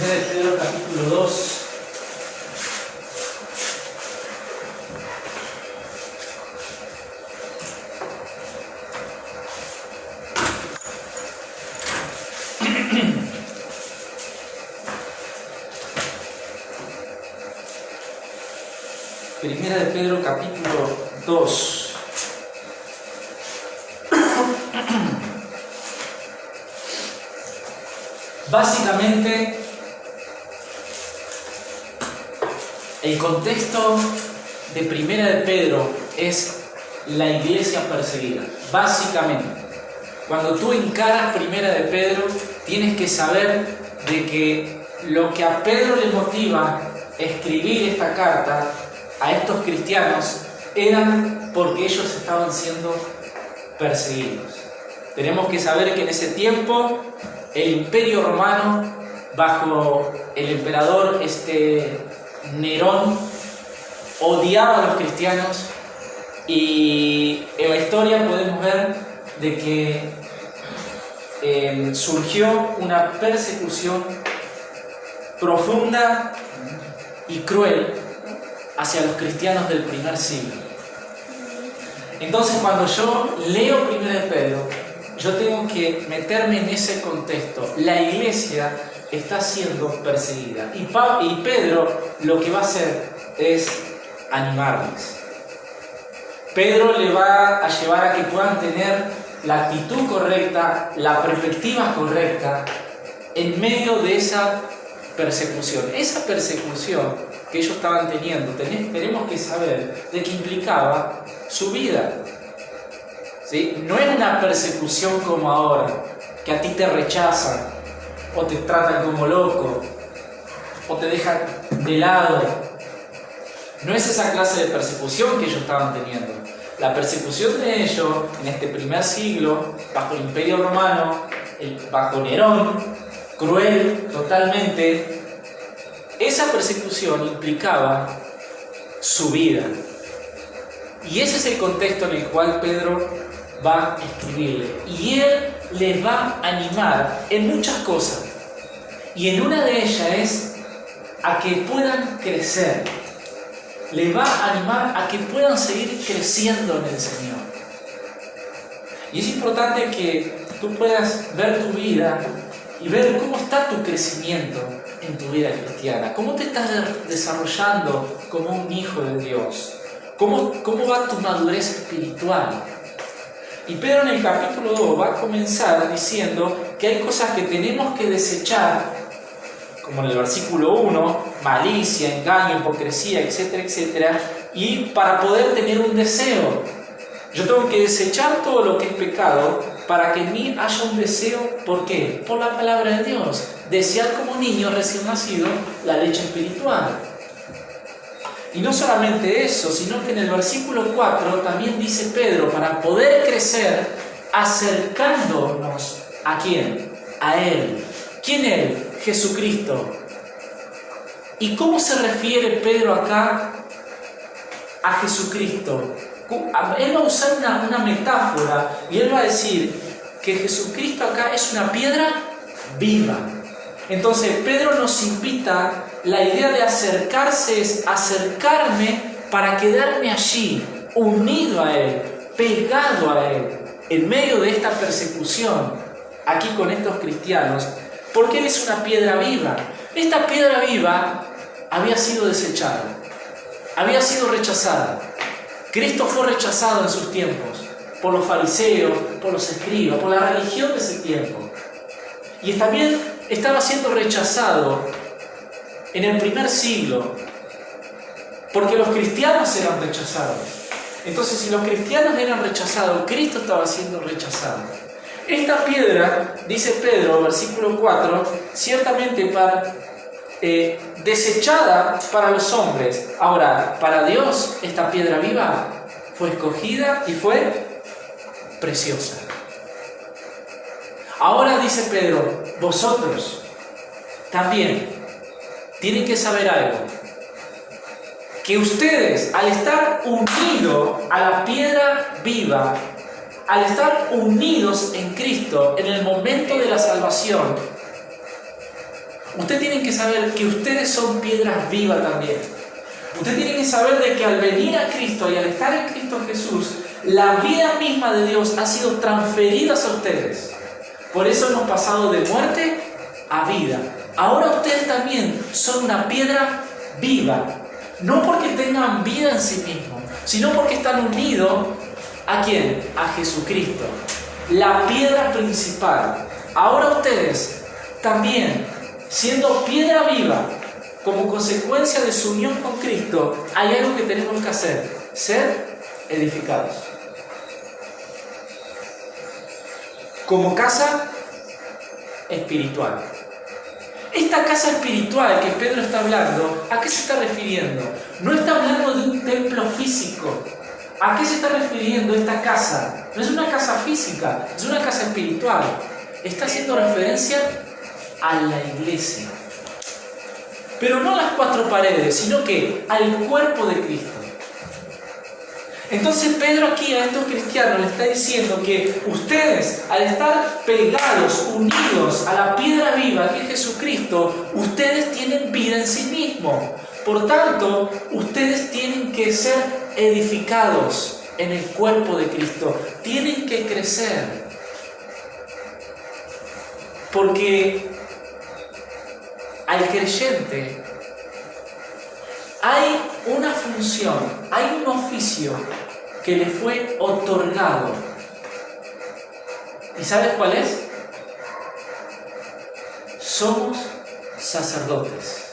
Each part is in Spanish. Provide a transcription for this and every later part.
Primera de Pedro capítulo 2. Primera de Pedro capítulo 2. Básicamente, el contexto de Primera de Pedro es la iglesia perseguida. Básicamente, cuando tú encaras Primera de Pedro, tienes que saber de que lo que a Pedro le motiva a escribir esta carta a estos cristianos eran porque ellos estaban siendo perseguidos. Tenemos que saber que en ese tiempo el Imperio Romano, bajo el emperador Nerón, odiaba a los cristianos, y en la historia podemos ver de que surgió una persecución profunda y cruel hacia los cristianos del primer siglo. Entonces, cuando yo leo Primera de Pedro, yo tengo que meterme en ese contexto. La iglesia está siendo perseguida. Y Pedro lo que va a hacer es animarles. Pedro le va a llevar a que puedan tener la actitud correcta, la perspectiva correcta en medio de esa persecución. Esa persecución que ellos estaban teniendo, tenemos que saber de que implicaba su vida. ¿Sí? No es una persecución como ahora, que a ti te rechazan, o te tratan como loco, o te dejan de lado. No es esa clase de persecución que ellos estaban teniendo. La persecución de ellos, en este primer siglo, bajo el Imperio Romano, bajo Nerón, cruel totalmente, esa persecución implicaba su vida. Y ese es el contexto en el cual Pedro va a escribirle, y él les va a animar en muchas cosas, y en una de ellas es a que puedan crecer. Les va a animar a que puedan seguir creciendo en el Señor. Y es importante que tú puedas ver tu vida y ver cómo está tu crecimiento en tu vida cristiana, cómo te estás desarrollando como un hijo de Dios, cómo va tu madurez espiritual. Y Pedro en el capítulo 2 va a comenzar diciendo que hay cosas que tenemos que desechar, como en el versículo 1, malicia, engaño, hipocresía, etcétera, etcétera, y para poder tener un deseo. Yo tengo que desechar todo lo que es pecado para que en mí haya un deseo. ¿Por qué? Por la palabra de Dios. Desear como niño recién nacido la leche espiritual. Y no solamente eso, sino que en el versículo 4 también dice Pedro, para poder crecer, acercándonos ¿a quién? A Él. ¿Quién Él? Jesucristo. ¿Y cómo se refiere Pedro acá a Jesucristo? Él va a usar una metáfora, y él va a decir que Jesucristo acá es una piedra viva. Entonces Pedro nos invita, la idea de acercarse es acercarme para quedarme allí, unido a Él, pegado a Él, en medio de esta persecución, aquí con estos cristianos, porque Él es una piedra viva. Esta piedra viva había sido desechada, había sido rechazada. Cristo fue rechazado en sus tiempos, por los fariseos, por los escribas, por la religión de ese tiempo. Y también estaba siendo rechazado en el primer siglo, porque los cristianos eran rechazados. Entonces, si los cristianos eran rechazados, Cristo estaba siendo rechazado. Esta piedra, dice Pedro, versículo 4, ciertamente desechada para los hombres. Ahora, para Dios, esta piedra viva fue escogida y fue preciosa. Ahora dice Pedro, vosotros también tienen que saber algo, que ustedes, al estar unidos a la piedra viva, al estar unidos en Cristo en el momento de la salvación, Ustedes tienen que saber que ustedes son piedras vivas también. Ustedes tienen que saber de que al venir a Cristo y al estar en Cristo Jesús, la vida misma de Dios ha sido transferida a ustedes. Por eso hemos pasado de muerte a vida. Ahora ustedes también son una piedra viva. No porque tengan vida en sí mismos, sino porque están unidos ¿a quién? A Jesucristo, la piedra principal. Ahora ustedes también, siendo piedra viva, como consecuencia de su unión con Cristo, hay algo que tenemos que hacer: ser edificados. Como casa espiritual. Esta casa espiritual que Pedro está hablando, ¿a qué se está refiriendo? No está hablando de un templo físico. ¿A qué se está refiriendo esta casa? No es una casa física, es una casa espiritual. Está haciendo referencia a la iglesia. Pero no a las cuatro paredes, sino que al cuerpo de Cristo. Entonces Pedro aquí a estos cristianos le está diciendo que ustedes, al estar pegados, unidos a la piedra viva que es Jesucristo, ustedes tienen vida en sí mismos. Por tanto, ustedes tienen que ser edificados en el cuerpo de Cristo. Tienen que crecer. Porque al creyente hay una función, hay un oficio que le fue otorgado. ¿Y sabes cuál es? Somos sacerdotes.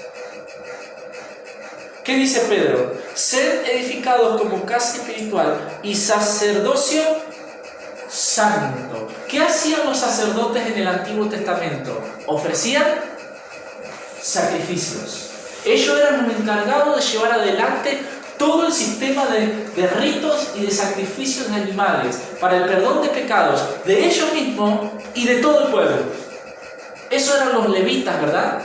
¿Qué dice Pedro? Ser edificados como casa espiritual y sacerdocio santo. ¿Qué hacían los sacerdotes en el Antiguo Testamento? Ofrecían sacrificios. Ellos eran los encargados de llevar adelante todo el sistema de ritos y de sacrificios de animales para el perdón de pecados de ellos mismos y de todo el pueblo. Esos eran los levitas, ¿verdad?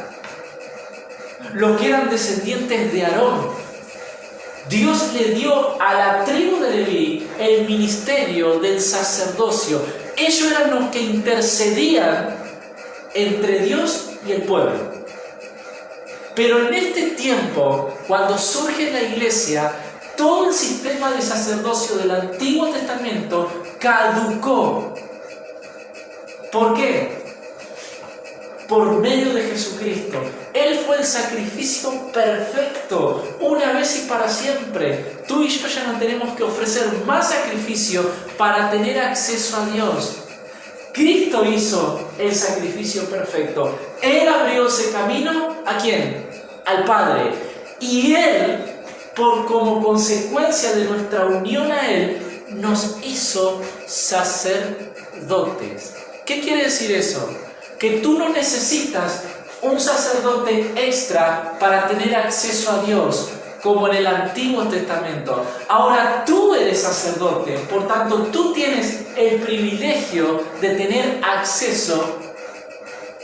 Los que eran descendientes de Aarón. Dios le dio a la tribu de Leví el ministerio del sacerdocio. Ellos eran los que intercedían entre Dios y el pueblo. Pero en este tiempo, cuando surge la iglesia, todo el sistema de sacerdocio del Antiguo Testamento caducó. ¿Por qué? Por medio de Jesucristo. Él fue el sacrificio perfecto, una vez y para siempre. Tú y yo ya no tenemos que ofrecer más sacrificio para tener acceso a Dios. Cristo hizo el sacrificio perfecto. Él abrió ese camino, ¿a quién? Al Padre. Y Él, como consecuencia de nuestra unión a Él, nos hizo sacerdotes. ¿Qué quiere decir eso? Que tú no necesitas un sacerdote extra para tener acceso a Dios, como en el Antiguo Testamento. Ahora tú eres sacerdote, por tanto tú tienes el privilegio de tener acceso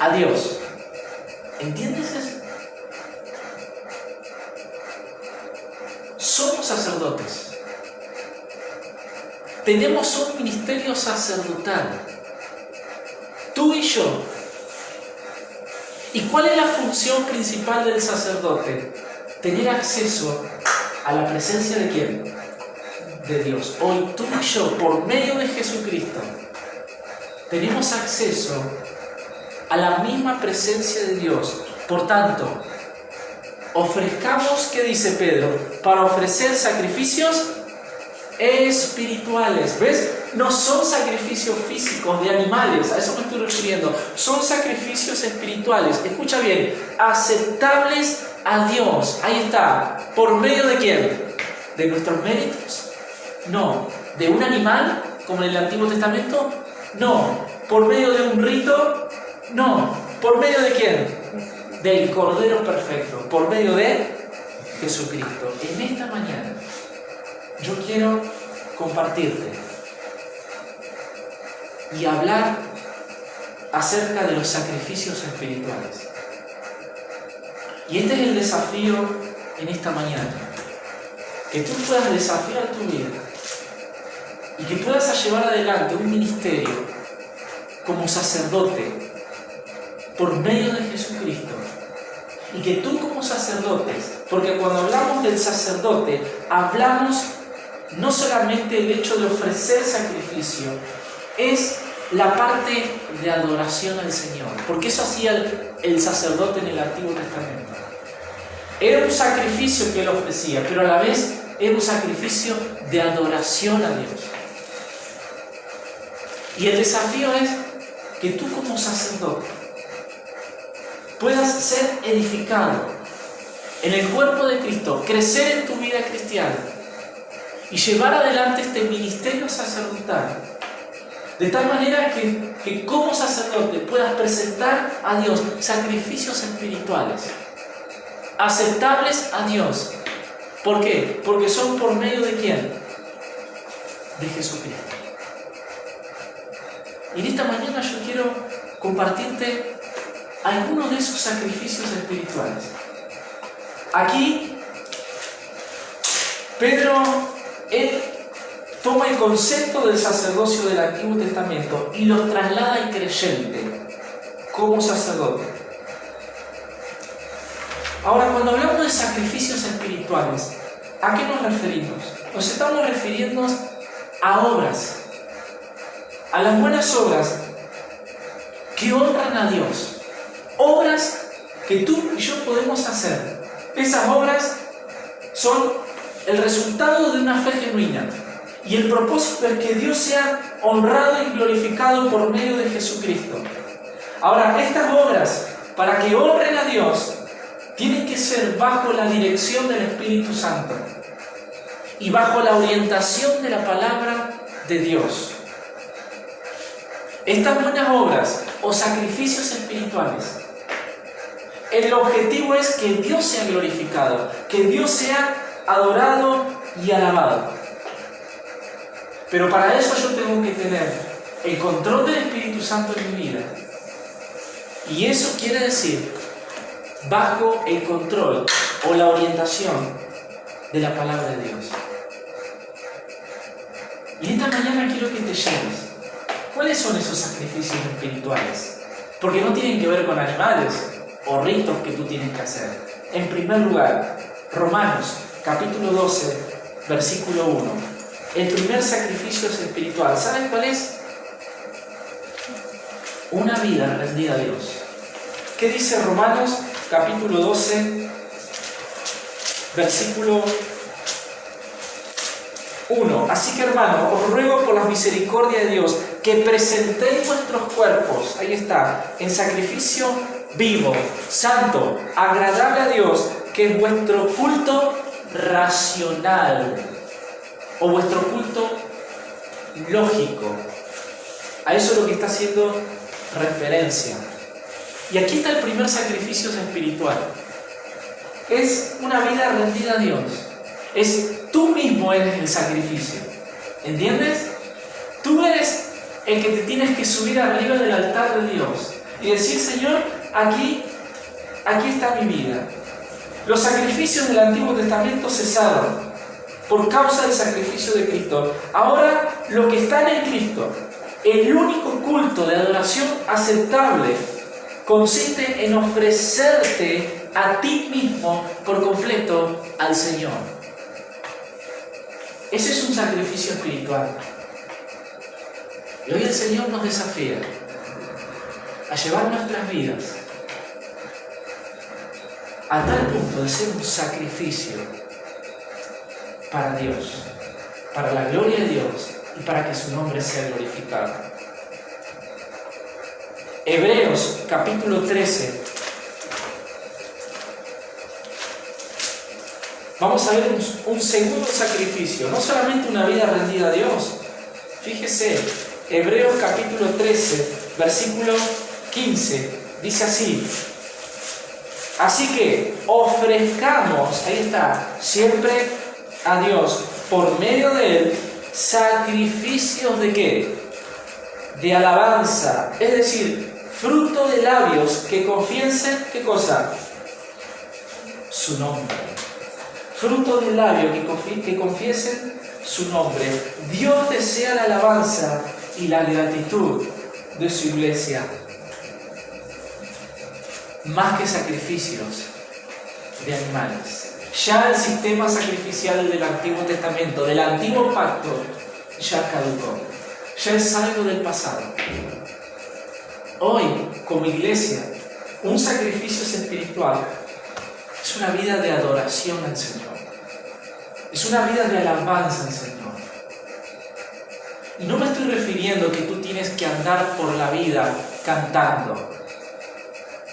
a Dios. ¿Entiendes eso? Somos sacerdotes. Tenemos un ministerio sacerdotal. Tú y yo. ¿Y cuál es la función principal del sacerdote? Tener acceso a la presencia de ¿quién? De Dios. Hoy tú y yo, por medio de Jesucristo, tenemos acceso a la misma presencia de Dios. Por tanto, ofrezcamos, ¿qué dice Pedro? Para ofrecer sacrificios espirituales. ¿Ves? No son sacrificios físicos de animales, a eso me estoy refiriendo. Son sacrificios espirituales. Escucha bien, aceptables a Dios. Ahí está. ¿Por medio de quién? ¿De nuestros méritos? No. ¿De un animal, como en el Antiguo Testamento? No. ¿Por medio de un rito? No. ¿Por medio de quién? Del Cordero Perfecto. Por medio de Jesucristo. En esta mañana yo quiero compartirte y hablar acerca de los sacrificios espirituales. Y este es el desafío en esta mañana. Que tú puedas desafiar tu vida y que puedas llevar adelante un ministerio como sacerdote por medio de Jesucristo y que tú como sacerdotes, porque cuando hablamos del sacerdote, hablamos no solamente del hecho de ofrecer sacrificio, es la parte de adoración al Señor, porque eso hacía el sacerdote en el Antiguo Testamento. Era un sacrificio que él ofrecía, pero a la vez era un sacrificio de adoración a Dios. Y el desafío es que tú como sacerdote puedas ser edificado en el cuerpo de Cristo, crecer en tu vida cristiana y llevar adelante este ministerio sacerdotal, de tal manera que como sacerdote puedas presentar a Dios sacrificios espirituales aceptables a Dios. ¿Por qué? Porque son por medio de ¿quién? De Jesucristo. Y en esta mañana yo quiero compartirte algunos de esos sacrificios espirituales. Aquí Pedro, él toma el concepto del sacerdocio del Antiguo Testamento y lo traslada al creyente como sacerdote. Ahora, cuando hablamos de sacrificios espirituales, ¿a qué nos referimos? Nos estamos refiriendo a obras, a las buenas obras que honran a Dios, obras que tú y yo podemos hacer. Esas obras son el resultado de una fe genuina y el propósito es que Dios sea honrado y glorificado por medio de Jesucristo. Ahora, estas obras, para que honren a Dios, tienen que ser bajo la dirección del Espíritu Santo y bajo la orientación de la palabra de Dios. Estas buenas obras o sacrificios espirituales, el objetivo es que Dios sea glorificado, que Dios sea adorado y alabado. Pero para eso yo tengo que tener el control del Espíritu Santo en mi vida. Y eso quiere decir bajo el control o la orientación de la palabra de Dios. Y esta mañana quiero que te lleves. ¿Cuáles son esos sacrificios espirituales? Porque no tienen que ver con animales o ritos que tú tienes que hacer. En primer lugar, Romanos capítulo 12, versículo 1. El primer sacrificio es espiritual. ¿Sabes cuál es? Una vida rendida a Dios. ¿Qué dice Romanos capítulo 12, versículo 1? Así que, hermano, os ruego por la misericordia de Dios que presentéis vuestros cuerpos, ahí está, en sacrificio vivo, santo, agradable a Dios, que es vuestro culto racional o vuestro culto lógico. A eso es lo que está haciendo referencia. Y aquí está el primer sacrificio espiritual. Es una vida rendida a Dios. Tú mismo eres el sacrificio. ¿Entiendes? Tú eres el que te tienes que subir arriba del altar de Dios y decir: Señor, aquí está mi vida. Los sacrificios del Antiguo Testamento cesaron por causa del sacrificio de Cristo. Ahora lo que está en el Cristo, el único culto de adoración aceptable, consiste en ofrecerte a ti mismo por completo al Señor. Ese es un sacrificio espiritual. Y hoy el Señor nos desafía a llevar nuestras vidas a tal punto de ser un sacrificio para Dios, para la gloria de Dios y para que su nombre sea glorificado. Hebreos capítulo 13. Vamos a ver un segundo sacrificio, no solamente una vida rendida a Dios. Fíjese, Hebreos capítulo 13, versículo 15, dice así: así que ofrezcamos, ahí está, siempre a Dios, por medio de Él, sacrificios ¿de qué? De alabanza, es decir, fruto de labios que confiesen, ¿qué cosa? Su nombre. Fruto de labios que confiesen su nombre. Dios desea la alabanza y la gratitud de su iglesia. Más que sacrificios, de animales. Ya el sistema sacrificial del Antiguo Testamento, del Antiguo Pacto, ya caducó. Ya es algo del pasado. Hoy, como iglesia, un sacrificio espiritual es una vida de adoración al Señor. Es una vida de alabanza al Señor. Y no me estoy refiriendo que tú tienes que andar por la vida cantando.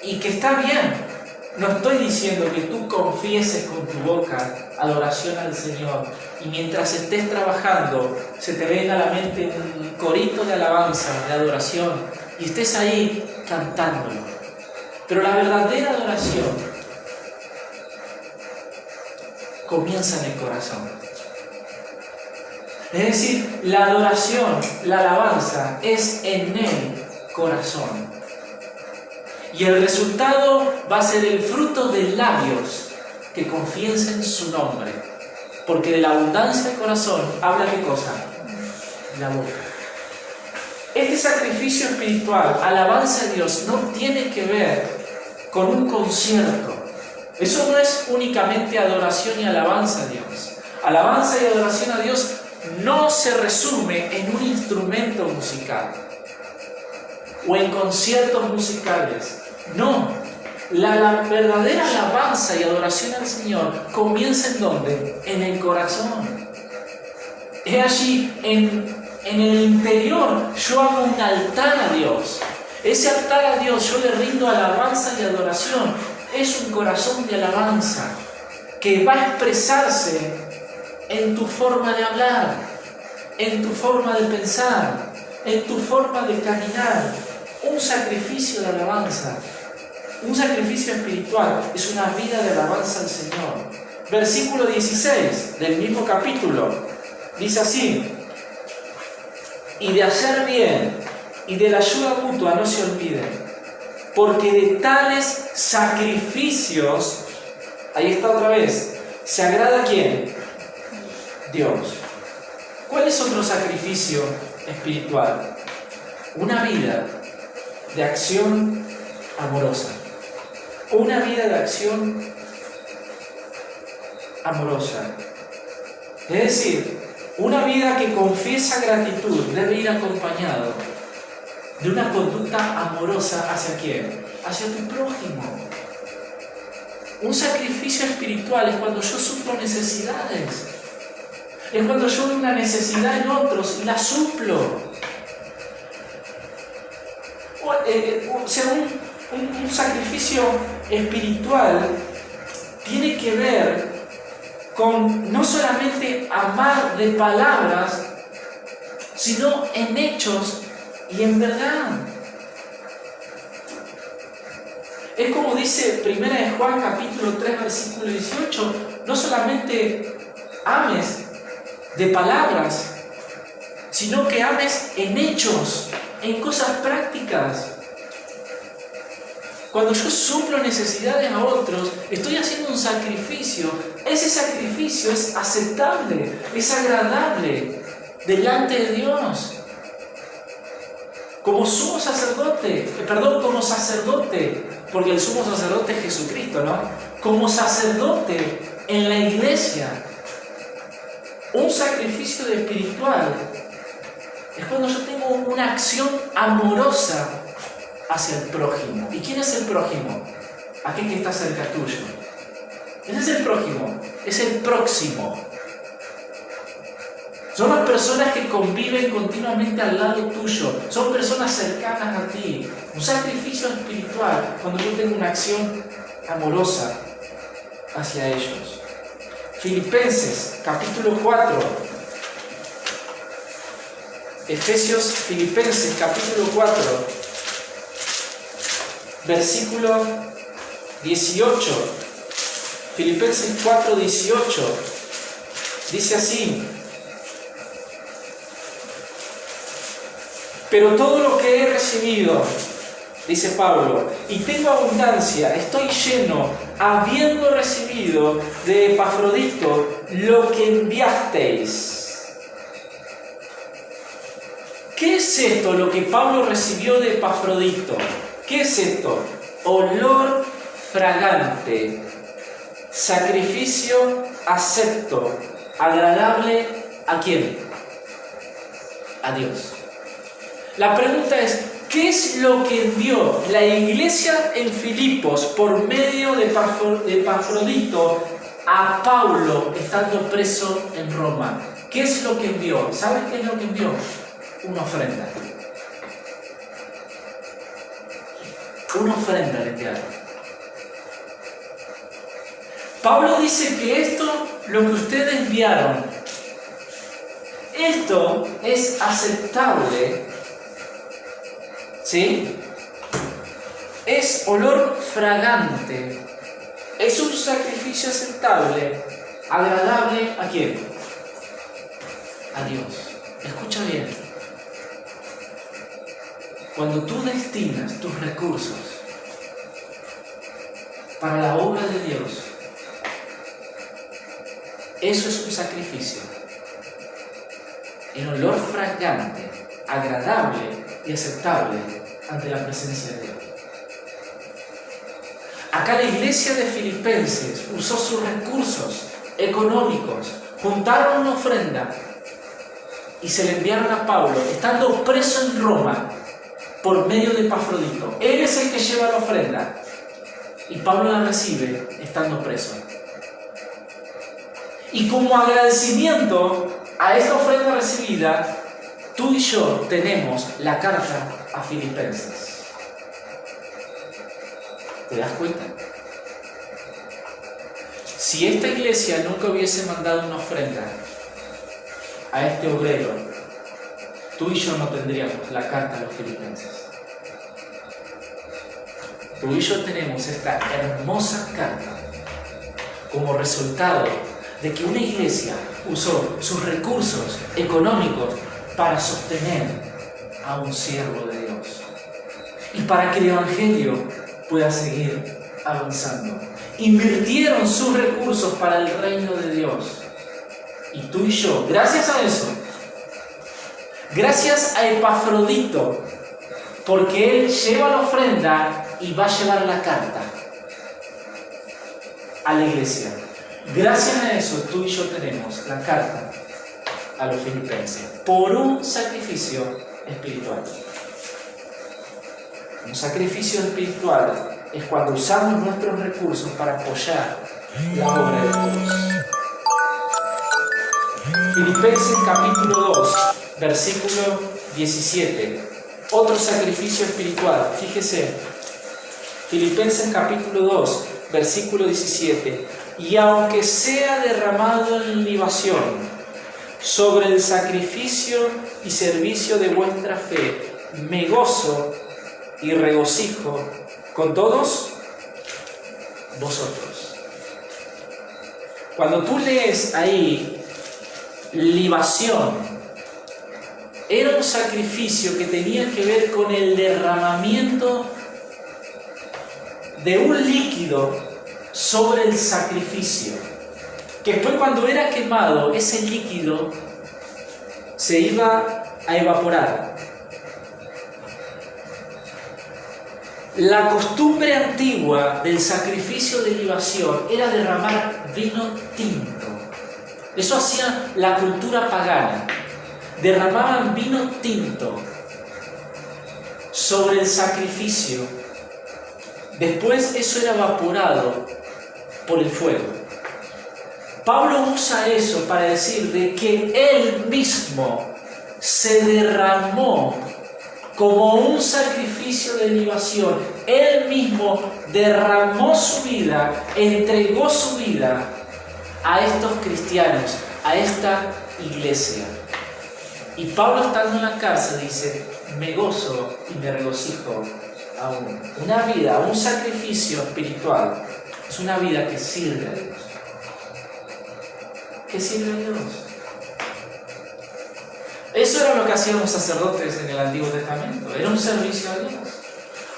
Y que está bien. No estoy diciendo que tú confieses con tu boca adoración al Señor y mientras estés trabajando se te venga a la mente un corito de alabanza, de adoración y estés ahí cantándolo. Pero la verdadera adoración comienza en el corazón. Es decir, la adoración, la alabanza es en el corazón. Y el resultado va a ser el fruto de labios que confiesen su nombre. Porque de la abundancia del corazón habla ¿qué cosa? La boca. Este sacrificio espiritual, alabanza a Dios, no tiene que ver con un concierto. Eso no es únicamente adoración y alabanza a Dios. Alabanza y adoración a Dios no se resume en un instrumento musical o en conciertos musicales. No, la verdadera alabanza y adoración al Señor comienza ¿en dónde? En el corazón. Es allí, en el interior, yo hago un altar a Dios. Ese altar a Dios yo le rindo alabanza y adoración. Es un corazón de alabanza que va a expresarse en tu forma de hablar, en tu forma de pensar, en tu forma de caminar. Un sacrificio de alabanza, un sacrificio espiritual, es una vida de alabanza al Señor. Versículo 16 del mismo capítulo, dice así: y de hacer bien y de la ayuda mutua no se olviden, porque de tales sacrificios, ahí está otra vez, ¿se agrada a quién? Dios. ¿Cuál es otro sacrificio espiritual? Una vida de acción amorosa. Una vida de acción amorosa. Es decir, una vida que confiesa gratitud debe ir acompañado de una conducta amorosa ¿hacia quién? Hacia tu prójimo. Un sacrificio espiritual es cuando yo suplo necesidades. Es cuando yo veo una necesidad en otros y la suplo. O sea, un sacrificio espiritual tiene que ver con no solamente amar de palabras, sino en hechos y en verdad. Es como dice 1 de Juan capítulo 3 versículo 18, no solamente ames de palabras, sino que ames en hechos, en cosas prácticas. Cuando yo suplo necesidades a otros, estoy haciendo un sacrificio. Ese sacrificio es aceptable, es agradable delante de Dios. Como sumo sacerdote, como sacerdote, porque el sumo sacerdote es Jesucristo, ¿no? Como sacerdote en la iglesia, un sacrificio espiritual es cuando yo tengo una acción amorosa hacia el prójimo. ¿Y quién es el prójimo? Aquel que está cerca tuyo. Ese es el prójimo, es el próximo. Son las personas que conviven continuamente al lado tuyo. Son personas cercanas a ti. Un sacrificio espiritual cuando yo tengo una acción amorosa hacia ellos. Filipenses, capítulo 4. Filipenses, capítulo 4, versículo 18. Filipenses 4, 18. Dice así: pero todo lo que he recibido, dice Pablo, y tengo abundancia, estoy lleno, habiendo recibido de Epafrodito lo que enviasteis. ¿Qué es esto, lo que Pablo recibió de Epafrodito? ¿Qué es esto? Olor fragante, sacrificio acepto, agradable ¿a quién? A Dios. La pregunta es, ¿qué es lo que envió la iglesia en Filipos por medio de Epafrodito a Pablo estando preso en Roma? ¿Qué es lo que envió? ¿Sabes qué es lo que envió? Una ofrenda. Una ofrenda le enviaron. Pablo dice que esto, lo que ustedes enviaron, esto es aceptable, ¿sí? Es olor fragante, es un sacrificio aceptable, agradable ¿a quién? A Dios. Escucha bien. Cuando tú destinas tus recursos para la obra de Dios, eso es un sacrificio en olor fragante, agradable y aceptable ante la presencia de Dios. Acá la iglesia de Filipenses usó sus recursos económicos, juntaron una ofrenda y se le enviaron a Pablo, estando preso en Roma por medio de Epafrodito. Él es el que lleva la ofrenda y Pablo la recibe estando preso. Y como agradecimiento a esta ofrenda recibida, tú y yo tenemos la carta a Filipenses. ¿Te das cuenta? Si esta iglesia nunca hubiese mandado una ofrenda a este obrero, tú y yo no tendríamos la carta a los Filipenses. Tú y yo tenemos esta hermosa carta como resultado de que una iglesia usó sus recursos económicos para sostener a un siervo de Dios y para que el evangelio pueda seguir avanzando. Invirtieron sus recursos para el reino de Dios. Y tú y yo, gracias a eso, gracias a Epafrodito, porque él lleva la ofrenda y va a llevar la carta a la iglesia. Gracias a eso, tú y yo tenemos la carta a los filipenses por un sacrificio espiritual. Un sacrificio espiritual es cuando usamos nuestros recursos para apoyar la obra de Dios. Filipenses capítulo 2, versículo 17. Otro sacrificio espiritual. Fíjese. Filipenses capítulo 2, versículo 17. Y aunque sea derramado en libación sobre el sacrificio y servicio de vuestra fe, me gozo y regocijo con todos vosotros. Cuando tú lees ahí libación, era un sacrificio que tenía que ver con el derramamiento de un líquido sobre el sacrificio, que después cuando era quemado, ese líquido se iba a evaporar. La costumbre antigua del sacrificio de libación era derramar vino tinto. Eso hacía la cultura pagana. Derramaban vino tinto sobre el sacrificio. Después eso era evaporado por el fuego. Pablo usa eso para decir de que él mismo se derramó como un sacrificio de libación. Él mismo derramó su vida, entregó su vida a estos cristianos, a esta iglesia. Y Pablo, estando en la cárcel, dice: me gozo y me regocijo aún. Una vida, un sacrificio espiritual, es una vida que sirve a Dios. ¿Qué sirve a Dios? Eso era lo que hacían los sacerdotes en el Antiguo Testamento. Era un servicio a Dios.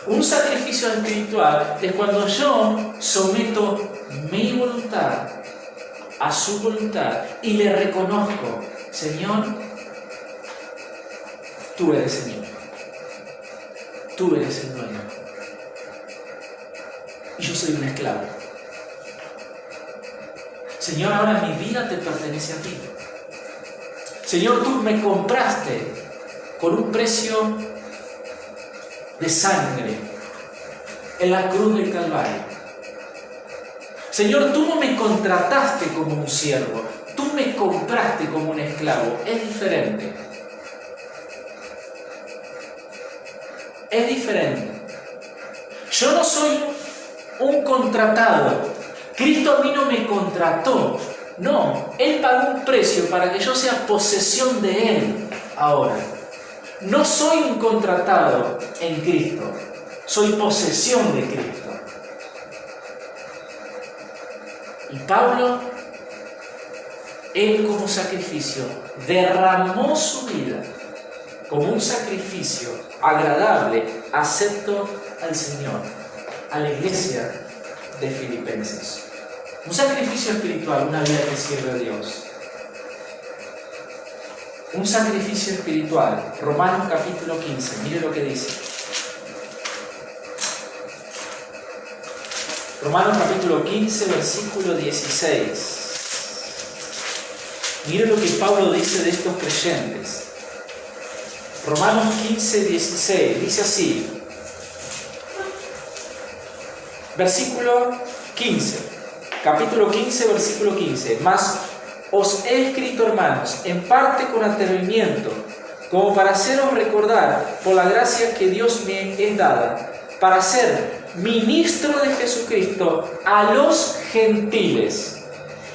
Un sacrificio espiritual es cuando yo someto mi voluntad a su voluntad y le reconozco: Señor, tú eres Señor. Tú eres el dueño. Y yo soy un esclavo. Señor, ahora mi vida te pertenece a ti. Señor, tú me compraste con un precio de sangre en la cruz del Calvario. Señor, tú no me contrataste como un siervo, tú me compraste como un esclavo. Es diferente. Es diferente. Yo no soy un contratado. Cristo a mí no me contrató. No, Él pagó un precio para que yo sea posesión de Él ahora. No soy un contratado en Cristo, soy posesión de Cristo. Y Pablo, Él como sacrificio, derramó su vida como un sacrificio agradable, acepto al Señor, a la iglesia de Filipenses. Un sacrificio espiritual, una vida que sirve a Dios. Un sacrificio espiritual. Romanos capítulo 15, mire lo que dice. Romanos capítulo 15, versículo 16. Mire lo que Pablo dice de estos creyentes. Romanos 15, 16. Dice así. Versículo 15. Capítulo 15, versículo 15. Mas os he escrito, hermanos, en parte con atrevimiento, como para haceros recordar, por la gracia que Dios me es dada, para ser ministro de Jesucristo a los gentiles,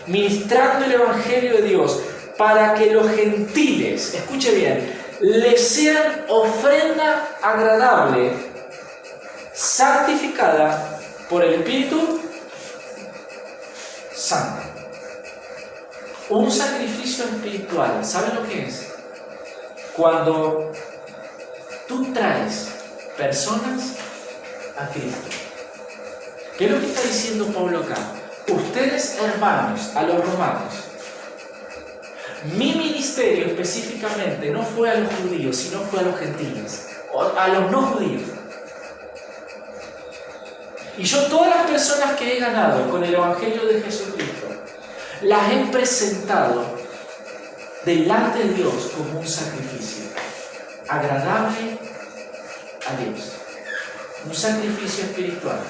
ministrando el Evangelio de Dios, para que los gentiles, escuche bien, les sean ofrenda agradable, santificada por el Espíritu Santo. Un sacrificio espiritual, ¿saben lo que es? Cuando tú traes personas a Cristo. ¿Qué es lo que está diciendo Pablo acá? Ustedes, hermanos, a los romanos, mi ministerio específicamente no fue a los judíos, sino fue a los gentiles, o a los no judíos. Y yo todas las personas que he ganado con el Evangelio de Jesucristo, las he presentado delante de Dios como un sacrificio agradable a Dios. Un sacrificio espiritual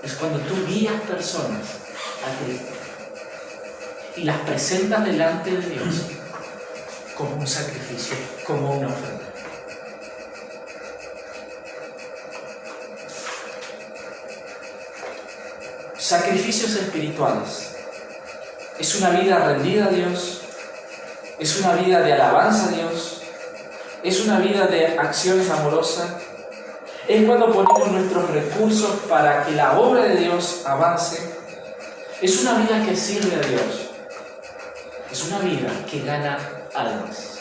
es cuando tú guías personas a Cristo y las presentas delante de Dios como un sacrificio, como una ofrenda. Sacrificios espirituales. Es una vida rendida a Dios, es una vida de alabanza a Dios, es una vida de acciones amorosas, es cuando ponemos nuestros recursos para que la obra de Dios avance, es una vida que sirve a Dios, es una vida que gana almas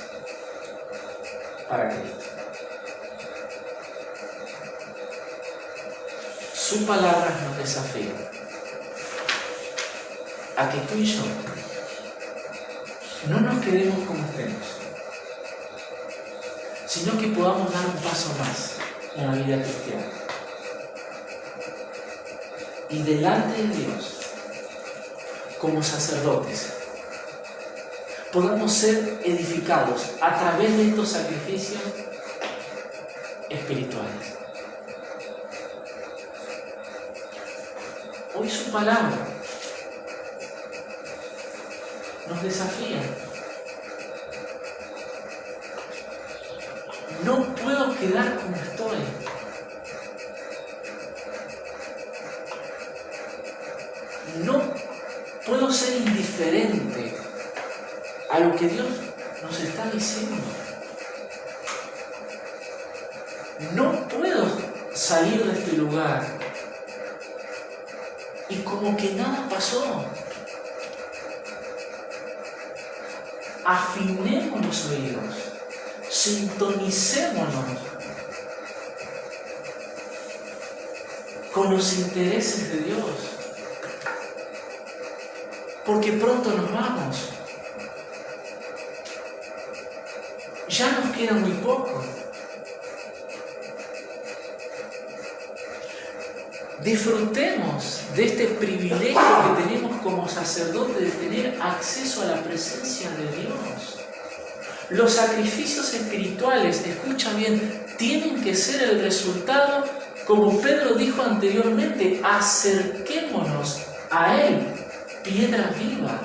para Cristo. Su palabra nos desafía a que tú y yo no nos quedemos como estemos, sino que podamos dar un paso más en la vida cristiana. Y delante de Dios, como sacerdotes, podamos ser edificados a través de estos sacrificios espirituales. Hoy su palabra nos desafía. No puedo quedar como estoy. No puedo ser indiferente a lo que Dios nos está diciendo. No puedo salir de este lugar y como que nada pasó. Afinemos los oídos, sintonicémonos con los intereses de Dios, porque pronto nos vamos. Ya nos queda muy poco. disfrutemos de este privilegio que tenemos como sacerdote de tener acceso a la presencia de Dios. Los sacrificios espirituales, escucha bien, tienen que ser el resultado, como Pedro dijo anteriormente, acerquémonos a Él, piedra viva.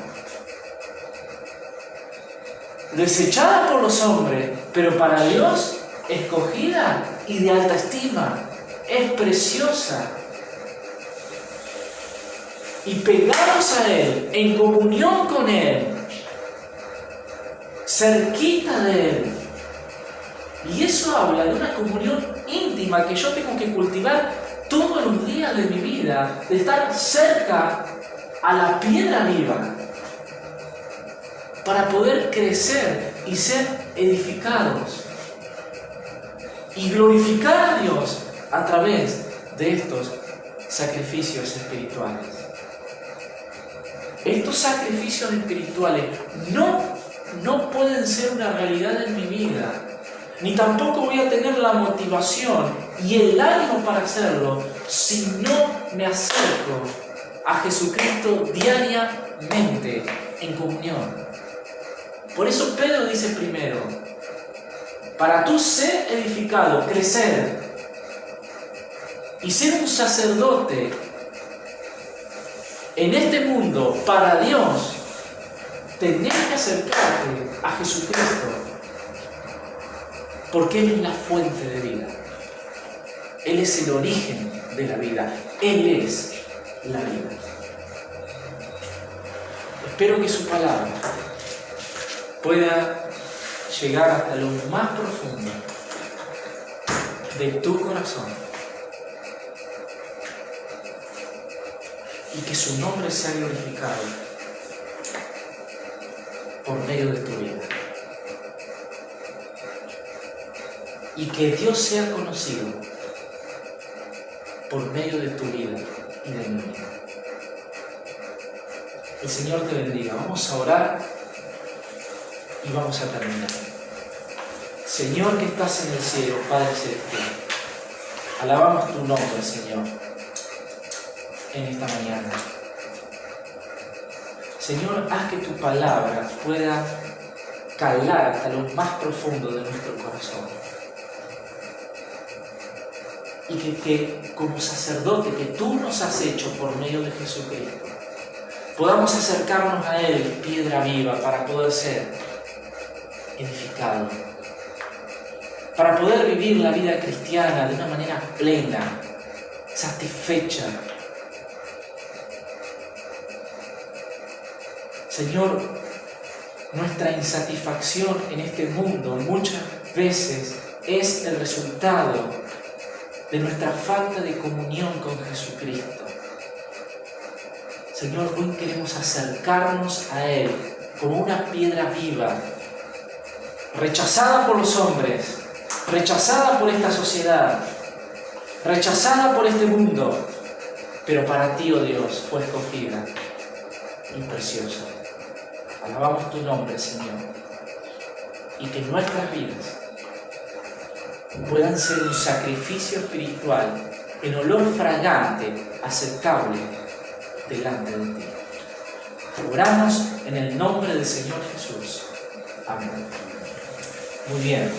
Desechada por los hombres, pero para Dios escogida y de alta estima. Es preciosa. Y pegados a Él, en comunión con Él, cerquita de Él. Y eso habla de una comunión íntima que yo tengo que cultivar todos los días de mi vida, de estar cerca a la piedra viva, para poder crecer y ser edificados y glorificar a Dios a través de estos sacrificios espirituales. Estos sacrificios espirituales no pueden ser una realidad en mi vida, ni tampoco voy a tener la motivación y el ánimo para hacerlo si no me acerco a Jesucristo diariamente en comunión. Por eso Pedro dice primero, para tú ser edificado, crecer y ser un sacerdote en este mundo para Dios, tenés que acercarte a Jesucristo, porque Él es la fuente de vida. Él es el origen de la vida. Él es la vida. Espero que su palabra pueda llegar hasta lo más profundo de tu corazón y que su nombre sea glorificado por medio de tu vida y que Dios sea conocido por medio de tu vida y de mi vida. El Señor te bendiga. Vamos a orar y vamos a terminar. Señor que estás en el cielo, Padre Celestial, alabamos tu nombre, Señor, en esta mañana. Señor, haz que tu palabra pueda calar hasta lo más profundo de nuestro corazón. Y que como sacerdote que tú nos has hecho por medio de Jesucristo, podamos acercarnos a Él, piedra viva, para poder ser edificado, para poder vivir la vida cristiana de una manera plena, satisfecha. Señor, nuestra insatisfacción en este mundo muchas veces es el resultado de nuestra falta de comunión con Jesucristo. Señor, hoy queremos acercarnos a Él como una piedra viva, rechazada por los hombres, rechazada por esta sociedad, rechazada por este mundo, pero para ti, oh Dios, fue escogida y preciosa. Alabamos tu nombre, Señor, y que nuestras vidas puedan ser un sacrificio espiritual en olor fragante, aceptable delante de ti. Oramos en el nombre del Señor Jesús. Amén. Muy bien.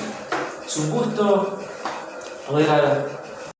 Es un gusto poder